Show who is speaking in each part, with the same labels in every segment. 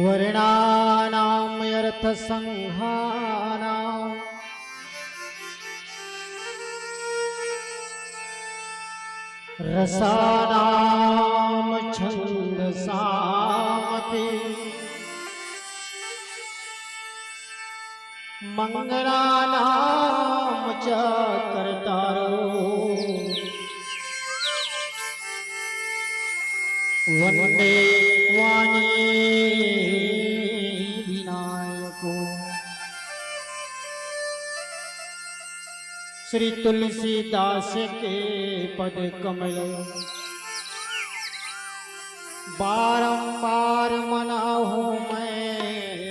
Speaker 1: वर्णानाम् अर्थसंहानाम् रसानाम् छन्दसामपि मंगलानाम् च कर्तारो वन्दे वाणी विनायको। श्री तुलसीदास के पद कमल बारंबार मना हूँ मैं,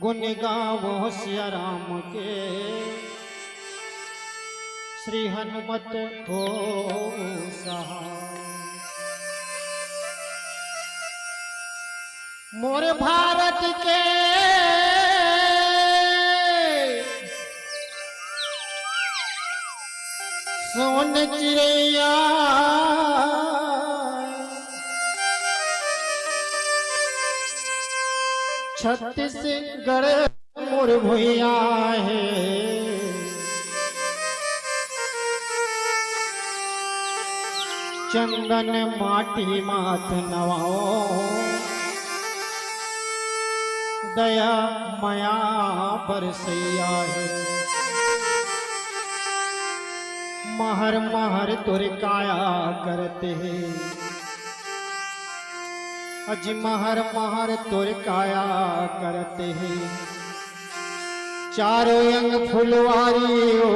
Speaker 1: गुण गावो सिया राम के श्री हनुमत हो सहाय। मोर भारत के सोन चिड़ैया छत्तीसगढ़ मोर भैया है, चंदन माटी माथ नवाओ दया माया बरसैया है। महर महर तुर काया करते हैं, अज महर महर तुर काया करते हैं। चारों अंग फुलवारी हो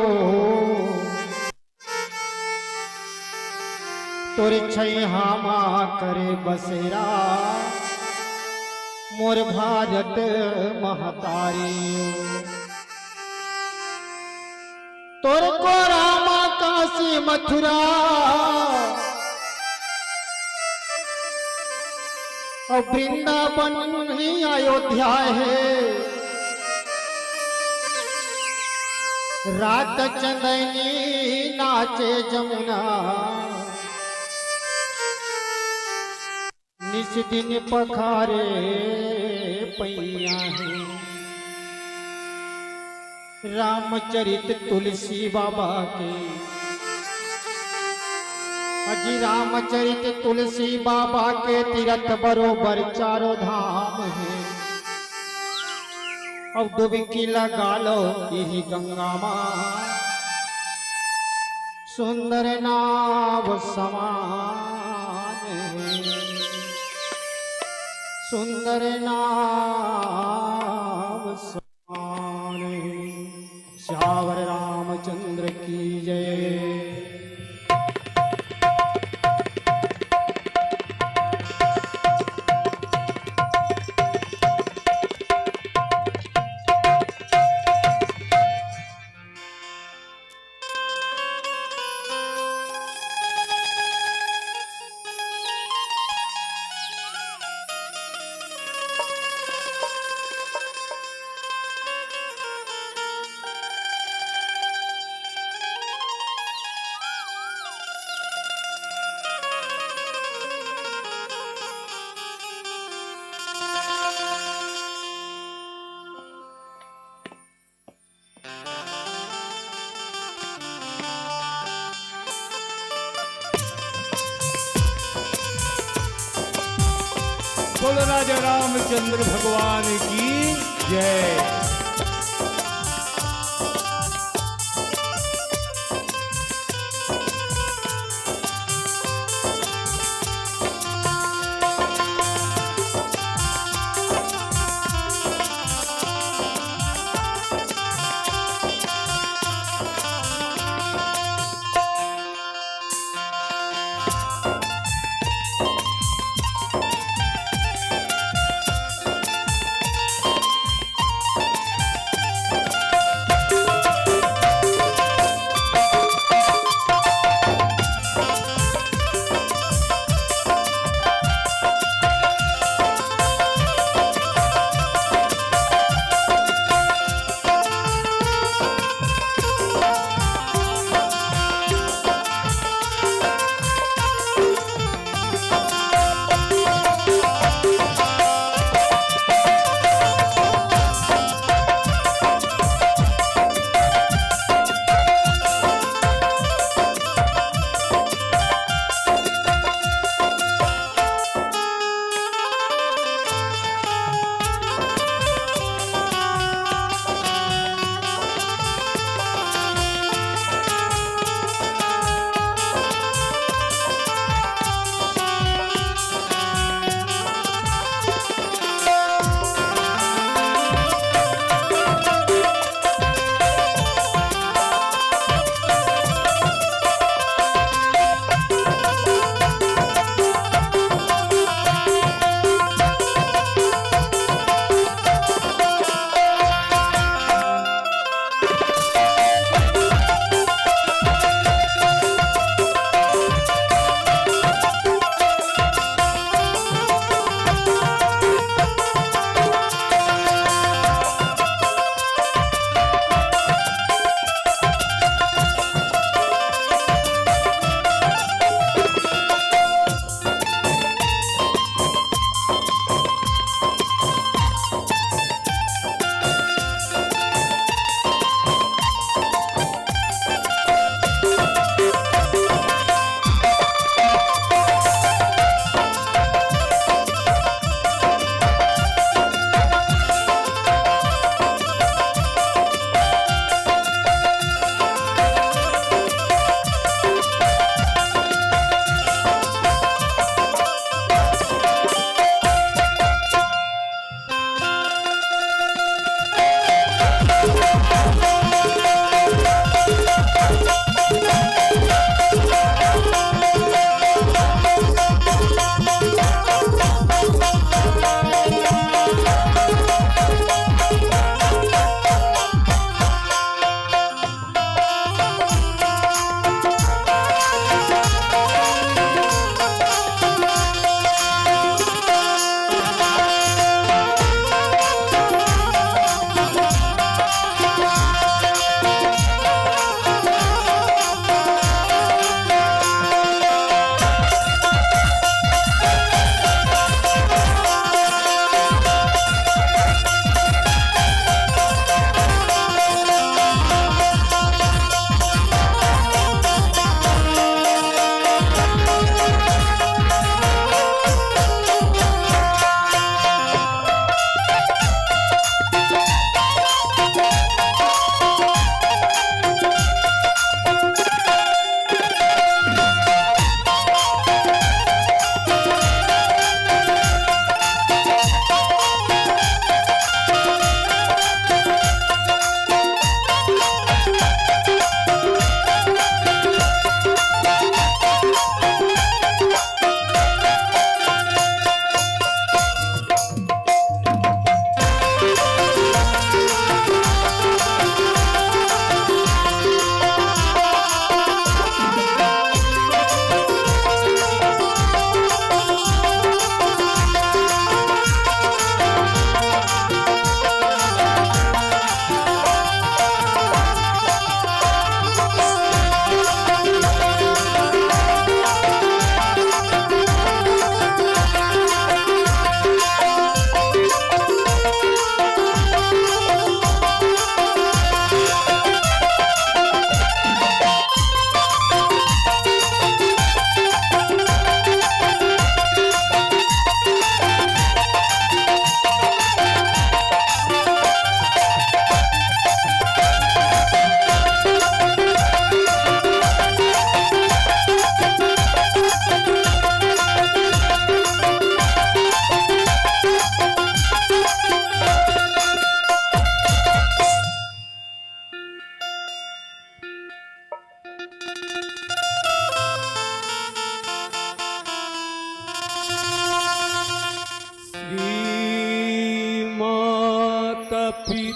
Speaker 1: तुर छैहा माँ करे बसेरा, मोर भारत महतारी तुर को रामा काशी मथुरा और वृंदावन ही अयोध्या है। रात चंदनी नाचे जमुना, निस दिन पखारे पैया है। रामचरित तुलसी बाबा के, अजी रामचरित तुलसी बाबा के तीरथ बरोबर चारों धाम है। अब डुबकी लगा लो यही गंगा माँ, सुंदर नाव समान है, सुंदर नाव समान है। श्यावर रामचंद्र की जय।
Speaker 2: बोलो राजा रामचंद्र भगवान की जय।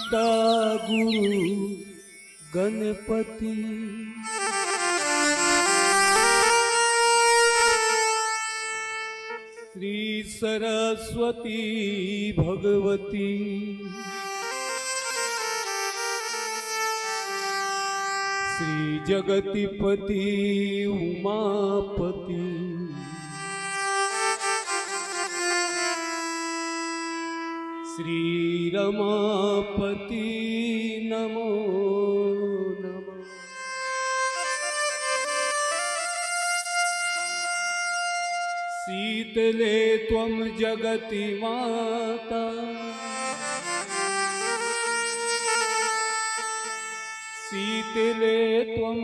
Speaker 2: पिता गुरु गणपति श्री सरस्वती भगवती श्री जगतिपति उमापति श्री रमापति नमो नमः। शीतले त्वं जगति माता शीतले त्वं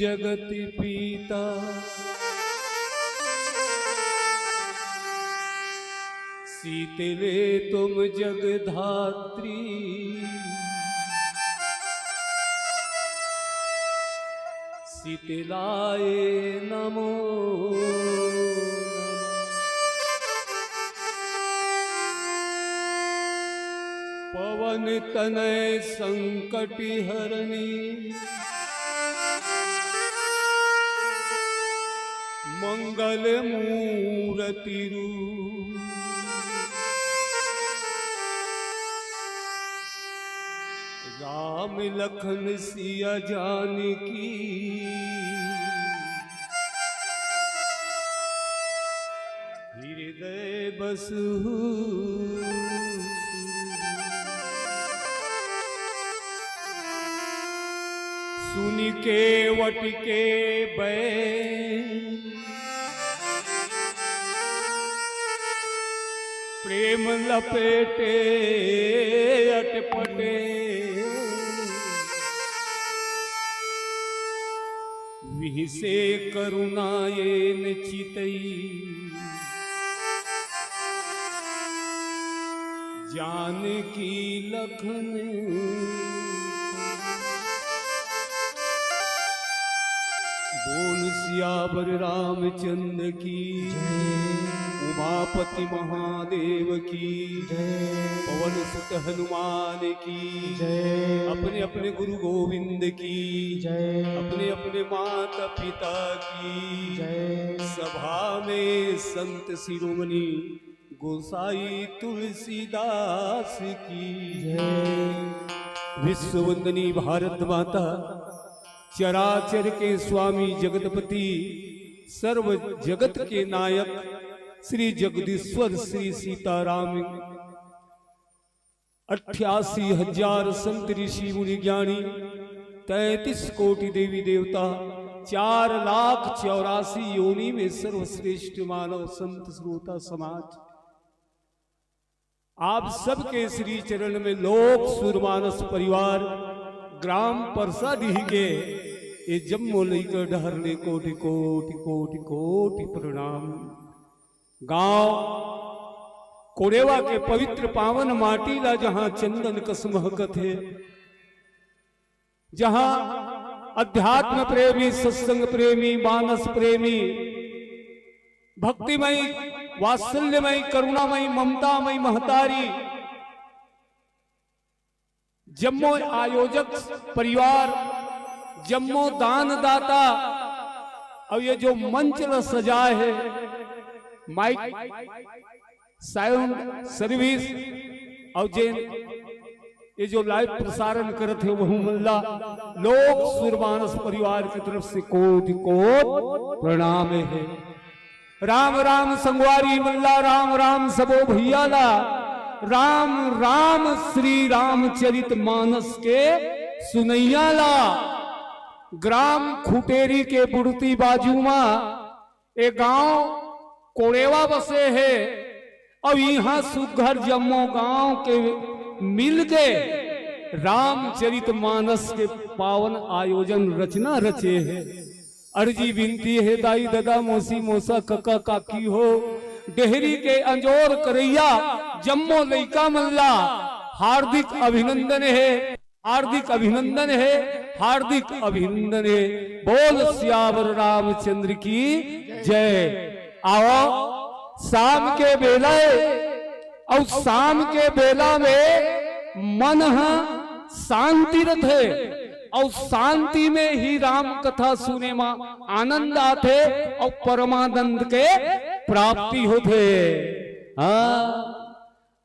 Speaker 2: जगति पिता शीतले त्वं जगधात्री शीतलाय नमो पवन तनय संकटि हरणी मंगल मूर्ति रूप राम लखन सिया जानकी हृदय बसु सुन के वट के बैन प्रेम लपेटे अटपटे विहिसे करुणायेन चितई जानकी लखन बोल सियावर रामचंद्र की उमापति महादेव की पवन सुत हनुमान की अपने अपने गुरु गोविंद की अपने अपने माता पिता की सभा में संत शिरोमणि गोसाई तुलसीदास की विश्ववंदनी भारत माता चराचर के स्वामी जगतपति सर्व जगत के नायक श्री जगदीश्वर श्री सीताराम 88,000 संत ऋषि मुनि ज्ञानी 33 कोटि देवी देवता 4,84,000 योनि में सर्वश्रेष्ठ मानव संत श्रोता समाज आप सबके श्री चरण में लोक सुरमानस परिवार ग्राम परसाडीह के ये जम्मो लेकर डहरने कोटि कोटि कोटि कोटि प्रणाम। गांव कोरेवा के पवित्र पावन माटीला जहां चंदन कस महकत है, जहां अध्यात्म प्रेमी सत्संग प्रेमी मानस प्रेमी भक्तिमयी वात्सल्यमयी करुणामयी ममतामयी महतारी जम्मो आयोजक परिवार जम्मो दानदाता और ये जो मंच सजा है माइक साउंड सर्विस और ये जो लाइव प्रसारण करते हैं वह मल्ला लोक सुरमानस परिवार की तरफ से कोटि कोटि प्रणाम है। राम राम संगवारी मल्ला राम राम सबो भैयाला राम राम श्री रामचरित मानस के सुनैयाला ग्राम खुटेरी के बुड़ती बाजू में एक गांव कोरेवा बसे है और यहाँ सुघर जम्मो गांव के मिल के रामचरित मानस के पावन आयोजन रचना रचे है। अर्जी विनती है दाई दादा मौसी मौसा कका काकी हो डेहरी के अंजोर करैया जम्मो लइका मल्ला हार्दिक अभिनंदन है, हार्दिक अभिनंदन है, हार्दिक अभिनंदन है। बोल सियावर रामचंद्र की जय। आओ शाम के बेला और शाम के बेला में मन शांति रथे और शांति में ही राम कथा सुने में आनंद आते और परमानंद के प्राप्ति होते।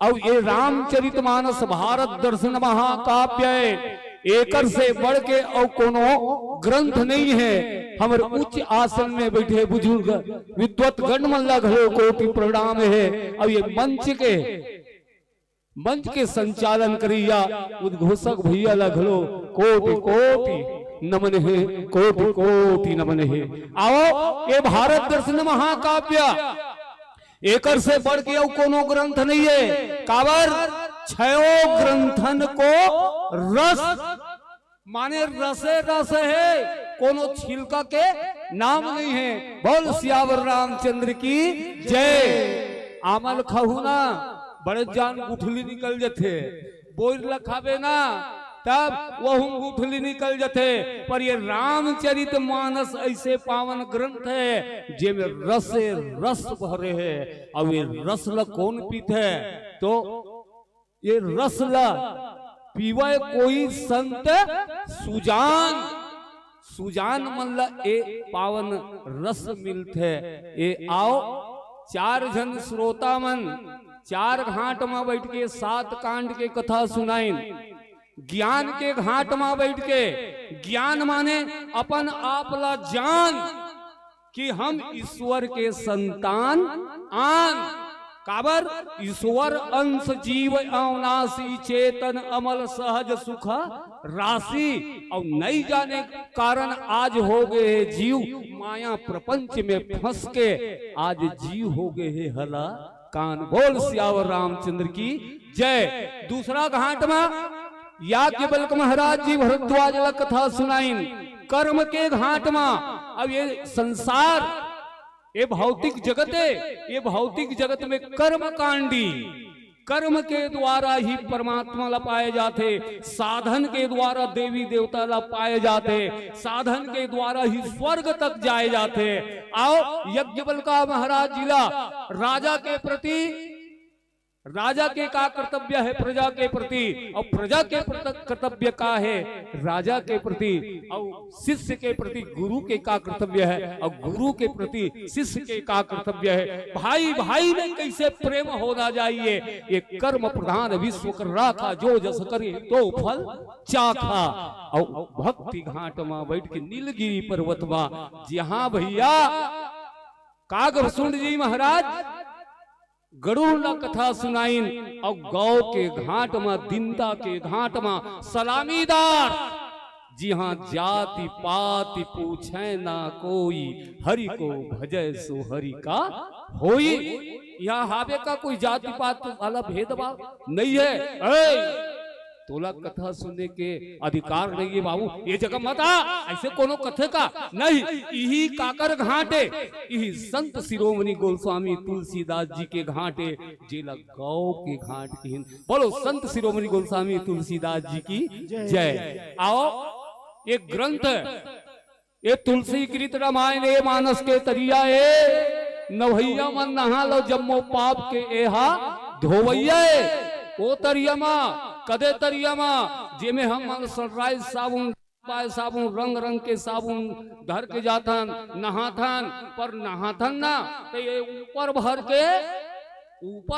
Speaker 2: और ये रामचरितमानस भारत दर्शन महाकाव्य एकर से बढ़ के और कोनो ग्रंथ नहीं है। हमारे उच्च आसन में बैठे बुजुर्ग विद्वत गण मन लगलो कोटि प्रणाम है। और ये मंच के संचालन करिया उद्घोषक भैया लगलो कोटि कोटि नमन है, कोटि कोटि नमन है। आओ ये भारत दर्शन महाकाव्य एकर से बढ़ के और कोनो ग्रंथ नहीं है। काबर छयो ग्रंथन को रस माने रसे रस है, कोनो छिलका के नाम नहीं है। बोल सियावर रामचंद्र की जय। आमल खाहू ना बड़े जान गुठली निकल जाते, बोर लखावे ना तब वह गुठली निकल जाते। पर ये रामचरित मानस ऐसे पावन ग्रंथ है जिसमें रसे रस भरे है। और ये रस ला कौन पीते है? तो ये रस ला पीवे कोई संत सुजान मन ला ए पावन रस मिलते। ये आओ चार जन श्रोता मन चार घाट में बैठ के 7 कांड के कथा सुनाइन। ज्ञान के घाट में बैठ के ज्ञान माने अपन आप ला जान कि हम ईश्वर के संतान आन। काबर ईश्वर अंश जीव अवनाशी चेतन अमल सहज सुख राशि। और नहीं जाने कारण आज हो गए जीव माया प्रपंच में फंस के आज जीव हो गए है हला कान। बोल सियावर रामचंद्र की जय। दूसरा घाट में याज्ञवल्क्य महाराज जी भरद्वाज ला कथा सुनाइन कर्म के घाट में। अब ये संसार ये भौतिक जगत है, ये भौतिक जगत में कर्म कांडी कर्म के द्वारा ही परमात्मा ला पाए जाते। साधन के द्वारा देवी देवता ला पाए जाते, साधन के द्वारा ही स्वर्ग तक जाए जाते। आओ याज्ञवल्क्य महाराज जी ला राजा के प्रति राजा के का कर्तव्य है प्रजा के प्रति, और प्रजा के कर्तव्य का है राजा के प्रति, और शिष्य के प्रति गुरु के का कर्तव्य है, और गुरु के प्रति शिष्य के का कर्तव्य है। भाई भाई में कैसे प्रेम होना चाहिए। ये कर्म प्रधान विश्व कर राखा, जो जस करे तो फल चाखा। और भक्ति घाट में बैठ के नीलगिरी पर्वत में जहां भैया कागभूषण जी महाराज गरुड़ कथा सुनाइन। और गौ के घाट में दिंदा के घाट में सलामीदार जी हाँ जाति पाति पूछे ना कोई, हरि को भजय सो हरि का होई। यहाँ हावे का कोई जाति पात वाला भेदभाव नहीं है। तोला कथा सुनने के अधिकार नहीं है बाबू, ये जगह मत आ ऐसे कोनो कथे का नहीं। यही काकर घाटे यही संत शिरोमणि गोस्वामी तुलसीदास जी के घाटे जेला गौ के घाट की। बोलो संत शिरोमणि गोस्वामी तुलसीदास जी की जय। आओ ये ग्रंथ ये तुलसी कृत रामायण ये मानस के तरिया नवैया मन नहा लो जम्मो पाप के एहा धोवैया ओ तरियमा कदे तरियमा जेमे हम सनराइज साबुन साबुन रंग रंग के साबुन धर के जाथन नहाथन। पर नहाथन ना तो ये ऊपर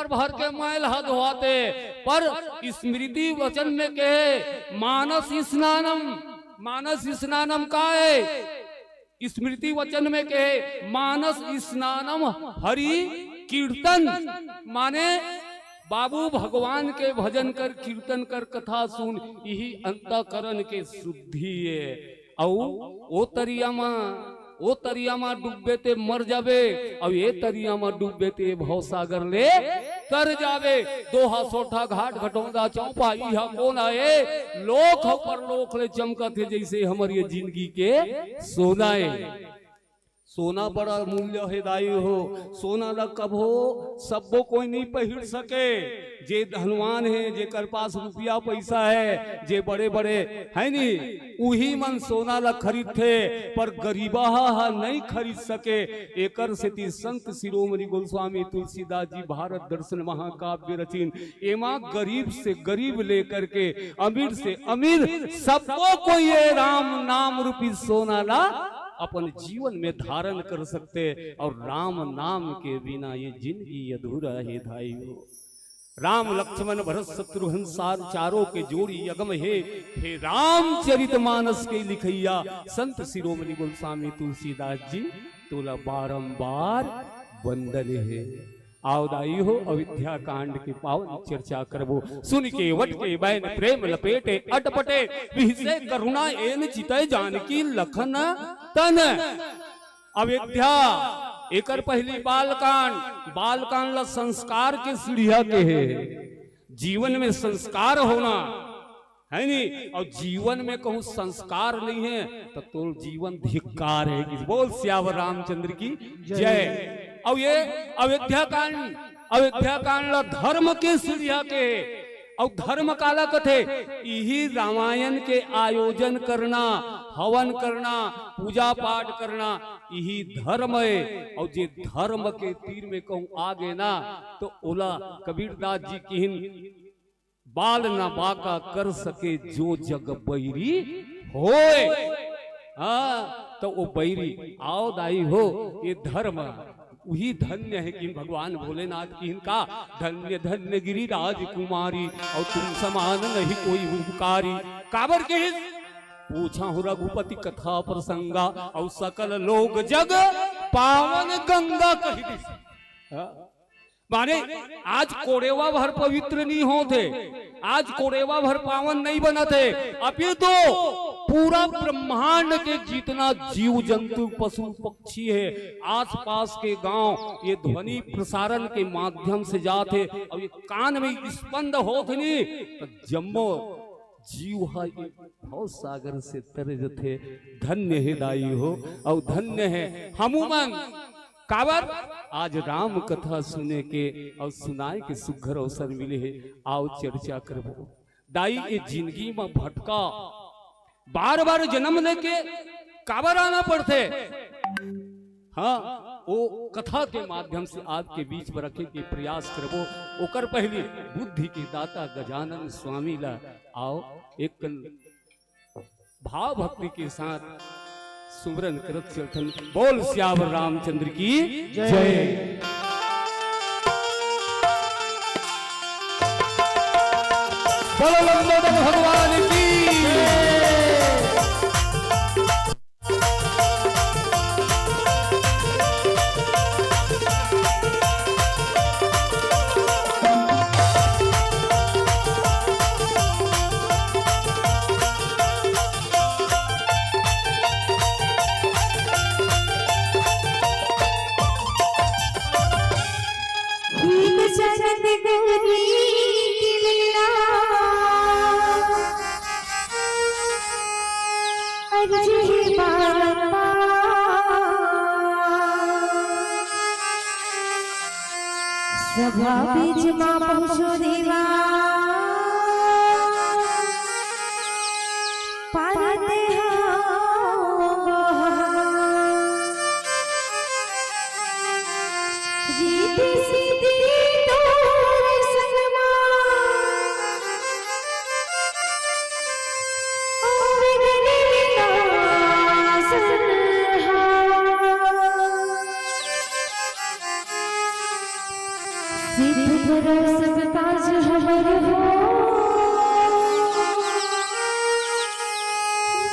Speaker 2: भर के मैल हद होते। पर स्मृति वचन में कहे मानस स्नानम का है। स्मृति वचन में कहे मानस स्नानम हरि कीर्तन माने बाबू भगवान के भजन कर कीर्तन कर कथा सुन यही अंतःकरण के शुद्धि है। ओ तरियामा डूबे ते मर जावे, और ये तरियामा डूबे ते भवसागर ले कर जावे। दोहा सोठा घाट घटौंदा चौपा इहा कौन आए, लोक पर लोक ले चमकत है जैसे हमारी जिंदगी के सोनाए। सोना बड़ा मूल्य है दाई हो, सोना ला कब हो सबो कोई नहीं पहिर सके। जे धनवान है, जे कर पास रुपया पैसा है, जे बड़े बड़े है नी, उही मन सोना ला खरीद थे, पर गरीबा हा नहीं खरीद सके। एकर से ती संत शिरोमणि गोस्वामी तुलसीदास जी भारत दर्शन महाकाव्य रचिन। एमा गरीब से गरीब लेकर के अमीर से अमीर सबको कोई ये राम नाम रूपी सोना ला अपन जीवन में धारण कर सकते। और राम नाम के बिना ये जिंदगी अधूरा है भाई हो। राम लक्ष्मण भरत शत्रुघ्न सार चारों के जोड़ी अगम है, हे रामचरितमानस के लिखैया संत शिरोमणि गोस्वामी तुलसीदास जी तोला बारंबार वंदन है। आवदाई हो अविद्या कांड की पावन चर्चा करबो। सुन के वट के बैन प्रेम लपेटे अटपटे, विषय करुणा एन चितय जानकी लखन तन। अविद्या एकर पहली बालकांड ला संस्कार के सीढ़िया के है। जीवन में संस्कार होना है नहीं, और जीवन में कहूं संस्कार नहीं है तो जीवन धिक्कार है। बोल सियावर रामचंद्र की जय। और ये अयोध्या कांड ला धर्म के सीढ़िया के है। और धर्म काला कथे यही रामायण के आयोजन करना, हवन करना, पूजा पाठ करना, यही धर्म है। और जे धर्म के तीर में कहूं आगे ना तो ओला कबीरदास जी की बाल ना बाका कर सके जो जग बैरी होए। हाँ तो वो बैरी आओ दाई हो, ये धर्म वही धन्य है कि भगवान भोलेनाथ की इनका धन्य धन्य गिरिराज कुमारी, और तुम समान नहीं कोई उपकारी। काबर के पूछा हो रघुपति कथा प्रसंगा, और सकल लोग जग पावन गंगा कही दिस। माने आज कोरेवा भर पवित्र नहीं होते, आज कोरेवा भर पावन नहीं बनते। अभी तो पूरा ब्रह्मांड के जितना जीव जंतु पशु पक्षी है, आसपास के गांव ये ध्वनि प्रसारण के माध्यम से जाते, और ये कान में स्पंद होते नहीं तो जम्मो जीव है भाव सागर से तरज थे। धन्य है दाई हो, और धन्य है हमूमन काबर आज राम कथा सुने के और सुनाए के सुघर अवसर मिले है। आओ चर्चा करबो। दाई ये जिंदगी में भटका बार बार जन्म लेके काबर आना पड़ते। हाँ वो कथा के माध्यम से आपके बीच में रखे के प्रयास करबो। ओकर पहले बुद्धि के दाता गजानन स्वामी ला आओ एक भाव भक्ति के साथ सुमरन करत चलथन। बोल सियावर रामचंद्र की जय। बोलो लंबोदर भगवान की।
Speaker 3: सभा बीच मां पहुंचो देवा, पारते जीती सीधी तोर सनमा, ओ विघ्न विनाशन सिद्ध करो सब काज हमर हो।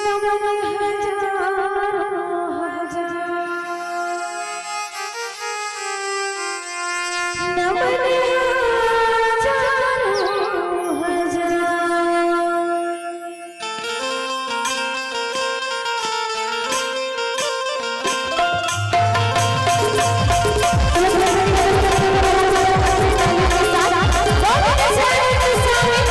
Speaker 3: नमन हजारों हजार, नमन हजारों हजार। स्वामी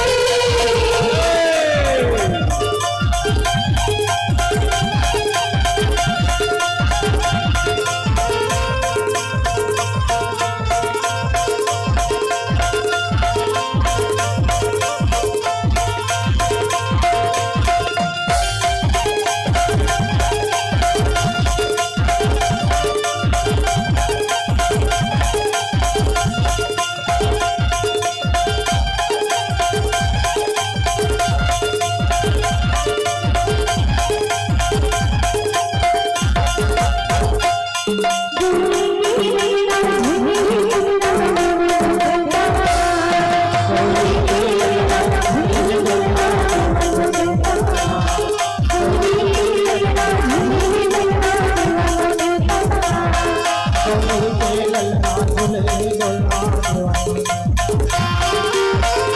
Speaker 1: गौरी के ललना झूले डोलना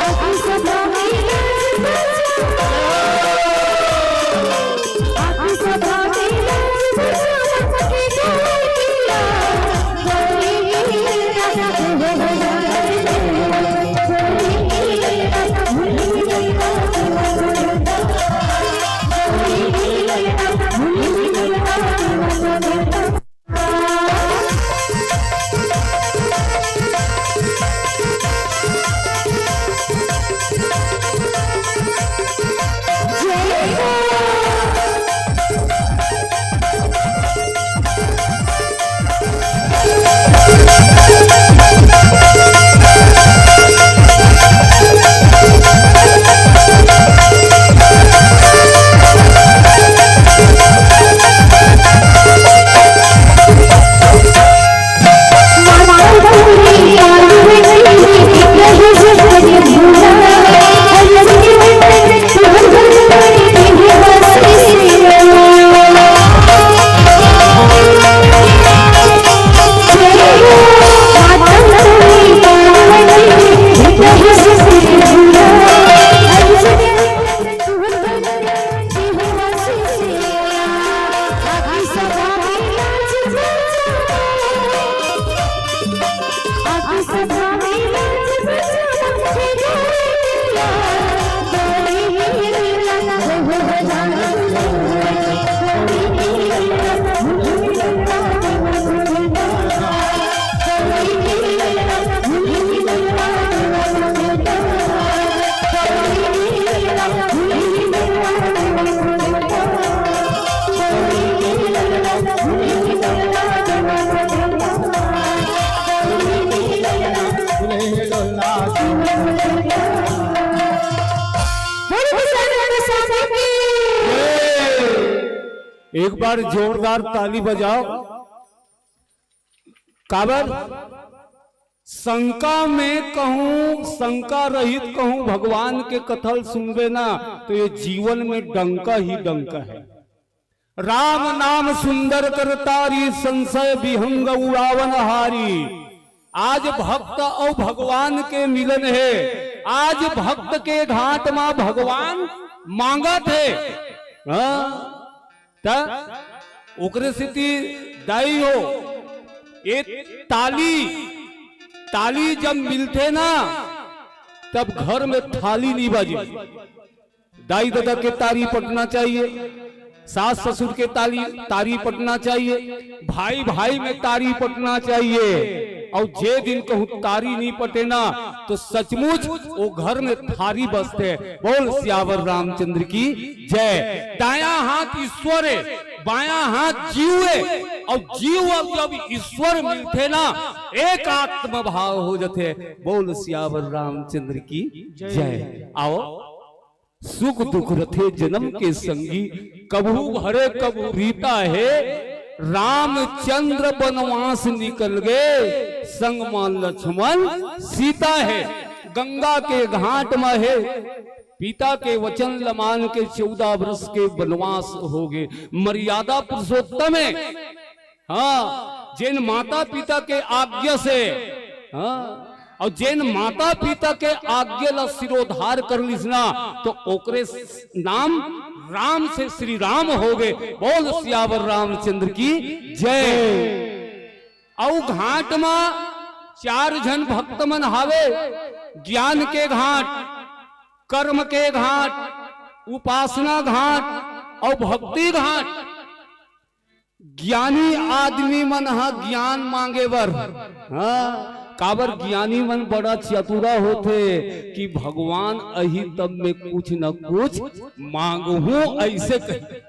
Speaker 3: आखी सदा में लाज बचा आखी सदा में लाज बचा सके गोरिया गोरी राजा हो
Speaker 2: एक बार जोरदार ताली बजाओ। काबर शंका में कहूं, शंका रहित कहूं, भगवान के कथल सुनबे ना तो ये जीवन में डंका ही डंका है। राम नाम सुंदर करतारी, संशय विहंग उड़ावन हारी। आज भक्त और भगवान के मिलन है। आज भक्त के घाट में भगवान मांगा थे, ओकरे स्थिति दाई हो। एक ताली जब मिलते ना तब घर में थाली नहीं बाजी। दाई दादा के तारी पटना चाहिए, सास ससुर के तारी पटना चाहिए, भाई भाई में तारी पटना चाहिए। और जे दिन कहूं तारी नहीं पटे ना तो सचमुच वो घर में थारी बसते। बोल सियावर रामचंद्र की जय। दाया हाथ ईश्वर है, बाया हाथ जीव है, और जीव जब ईश्वर मिलते ना एक आत्म भाव हो जाते। बोल सियावर रामचंद्र की जय। आओ सुख दुख रथे जन्म के संगी, कबू भरे कबू रीता है। रामचंद्र वनवास निकल गए, संग मान लक्ष्मण सीता है। गंगा के घाट में है, पिता के वचन लमान के 14 वर्ष के वनवास हो गए। मर्यादा पुरुषोत्तम है। हाँ, जिन माता पिता के आज्ञा से, हाँ, और जिन माता पिता के आज्ञा ला सिरोधार कर लिसना तो ओकरे नाम राम से श्री राम हो गए। बोल सियावर रामचंद्र की जय। और घाट में 4 जन भक्त मन हावे, ज्ञान के घाट, कर्म के घाट, उपासना घाट और भक्ति घाट। ज्ञानी आदमी मन हा ज्ञान मांगे बर, हाँ, काबर ज्ञानी मन बड़ा चतुरा होते कि भगवान अही तब में कुछ न कुछ मांगू ऐसे कही।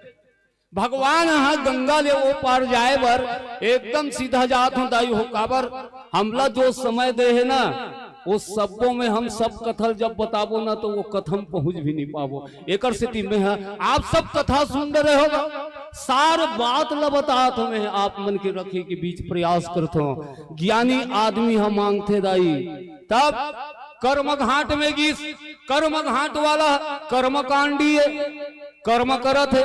Speaker 2: भगवान हाँ गंगा ले वो पार जाए बर एकदम सीधा जात हो दाई हो। काबर हमला जो समय दे है ना वो सबों में हम सब कथल जब बताबो ना तो वो कथम पहुंच भी नहीं पाबो। एक स्थिति में है आप सब कथा सुन रहे होगा, सार बात ल बतात हमें आप मन के रखे के बीच प्रयास करते हो। ज्ञानी आदमी हम मांगते दाई, तब कर्म घाट में गीस, कर्म घाट वाला कर्म कांडी है, कर्म करत है।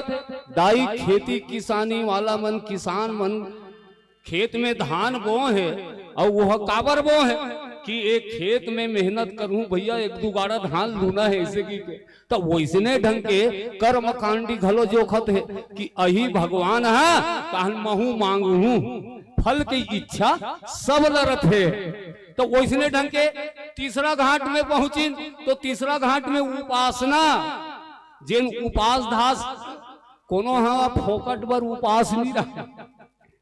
Speaker 2: दाई खेती किसानी वाला मन, किसान मन खेत में धान बो है और वह काबर बो है कि एक खेत में मेहनत करूं भैया, एक दो गाड़ा धान लूना है ऐसे की तो वैसने ढंग के कर्म कांडी घलो जोखत है कि अही भगवान है कहन महू मांगू फल की इच्छा सब लरत है। तो वैसने ढंग के तीसरा घाट में पहुंची तो तीसरा घाट में उपासना, जिन उपास धास कोनो हाँ फोकट बर उपास नहीं रहा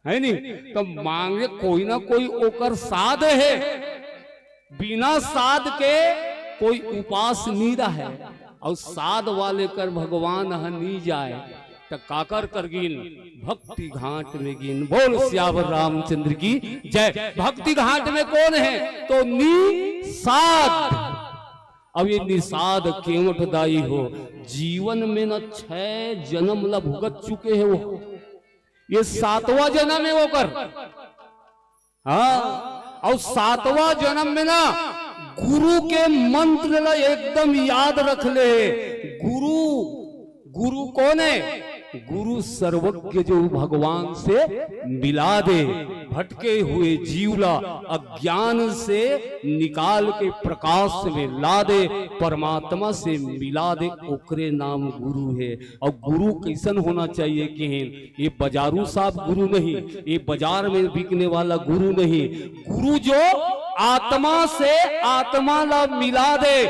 Speaker 2: है नहीं, तो मांगे कोई ना कोई ओकर साध है, बिना साध के कोई उपास नहीं रहा है। और साध वाले कर भगवान हनी जाए तो काकर कर गिन भक्ति घाट में गिन। बोल सियावर रामचंद्र की जय। भक्ति घाट में कौन है तो निषाद। अब ये निषाद केवट दाई हो, जीवन में न 6 जन्म ला भुगत चुके हैं वो, ये 7वां जन्म है वो कर। हाँ, और 7वां जन्म में ना गुरु के मंत्र ला एकदम याद रख ले। गुरु कौन है? गुरु सर्वज्ञ जो भगवान से मिला दे, भटके हुए जीवला अज्ञान से निकाल के प्रकाश में ला दे, परमात्मा से मिला दे, ओकरे नाम गुरु है। और गुरु कैसन होना चाहिए कि ये बाजारू साहब गुरु नहीं, ये बाजार में बिकने वाला गुरु नहीं। गुरु जो आत्मा से आत्मा ला मिला दे,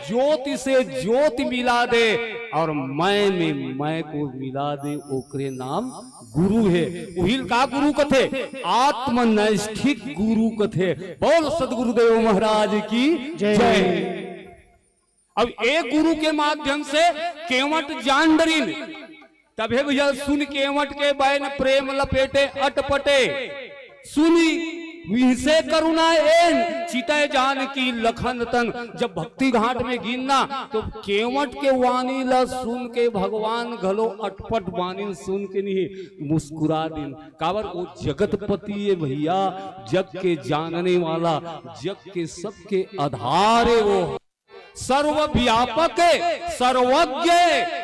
Speaker 2: ज्योति से ज्योति मिला दे, और मैं में मैं को मिला दे, ओकरे नाम गुरु है। उहिल का गुरु कथे आत्मनिष्ठिक गुरु कथे। बोल सदगुरुदेव महाराज की जय। अब एक गुरु के माध्यम से केवट जान डरिन, तबे भैया सुन केवट के बैन प्रेम लपेटे अटपटे, सुनी विसे करुणा एन चितय जान की लखन तन। जब भक्ति घाट में गिनना तो केवट के वाणी ला सुन के भगवान घलो अटपट वाणी सुन के नहीं मुस्कुरा दिन। काबर वो जगतपति है भैया, जग के जानने वाला, जग के सबके आधार है वो, सर्वव्यापक सर्वज्ञ,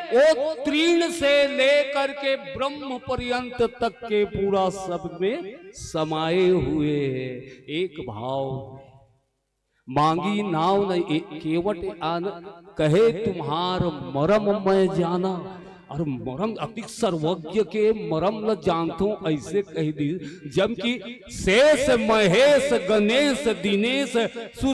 Speaker 2: वो तीर्ण से लेकर के ब्रह्म पर्यंत तक के पूरा सब में समाये हुए है। एक भाव मांगी नाव न केवट आन, कहे तुम्हार मरम मैं जाना। और मरम अधिक सर्वज्ञ के मरम न जानतो ऐसे कह दी, जबकि शेष महेश गणेश दिनेश